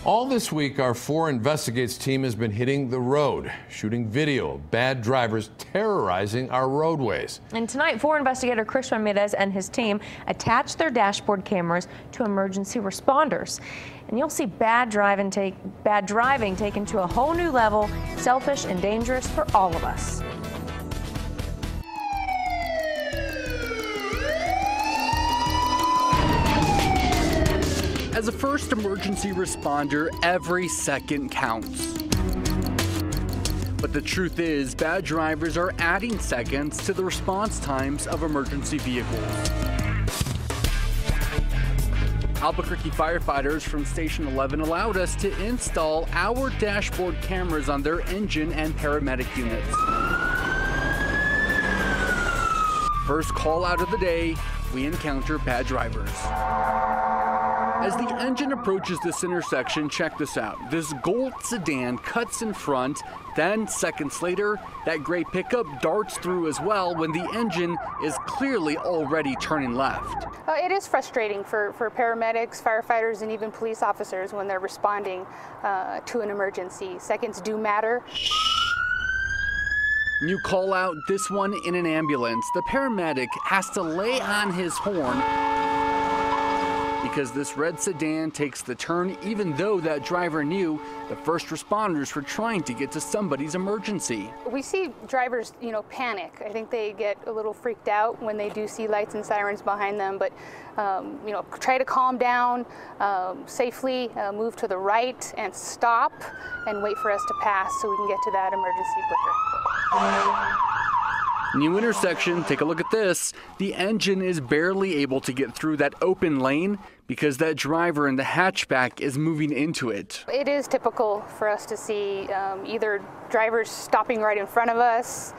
All this week, our 4 Investigates team has been hitting the road, shooting video of bad drivers terrorizing our roadways. And tonight, 4 investigator Chris Ramirez and his team attached their dashboard cameras to emergency responders. And you'll see bad driving taken to a whole new level, selfish and dangerous for all of us. As a first emergency responder, every second counts. But the truth is, bad drivers are adding seconds to the response times of emergency vehicles. Albuquerque firefighters from Station 11 allowed us to install our dashboard cameras on their engine and paramedic units. First call out of the day, we encounter bad drivers. As the engine approaches this intersection, check this out. This gold sedan cuts in front, then seconds later, that gray pickup darts through as well when the engine is clearly already turning left. It is frustrating for paramedics, firefighters, and even police officers when they're responding to an emergency. Seconds do matter. New call out, this one in an ambulance. The paramedic has to lay on his horn because this red sedan takes the turn even though that driver knew the first responders were trying to get to somebody's emergency. We see drivers, panic. I think they get a little freaked out when they do see lights and sirens behind them, but try to calm down, safely move to the right and stop and wait for us to pass so we can get to that emergency quicker. New intersection, take a look at this. The engine is barely able to get through that open lane because that driver in the hatchback is moving into it. It is typical for us to see either drivers stopping right in front of us,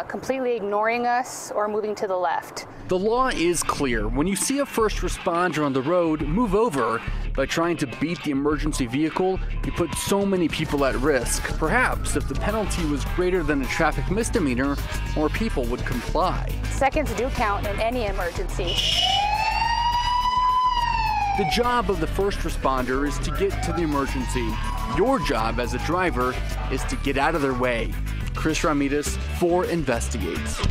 completely ignoring us, or moving to the left. The law is clear. When you see a first responder on the road, move over. By trying to beat the emergency vehicle, you put so many people at risk. Perhaps if the penalty was greater than a traffic misdemeanor, more people would comply. Seconds do count in any emergency. The job of the first responder is to get to the emergency. Your job as a driver is to get out of their way. Chris Ramirez, 4 Investigates.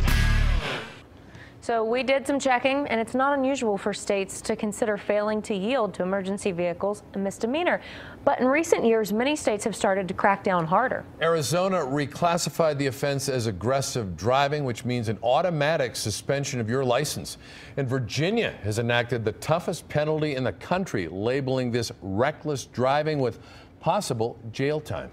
So we did some checking, and it's not unusual for states to consider failing to yield to emergency vehicles a misdemeanor. But in recent years, many states have started to crack down harder. Arizona reclassified the offense as aggressive driving, which means an automatic suspension of your license. And Virginia has enacted the toughest penalty in the country, labeling this reckless driving with possible jail time.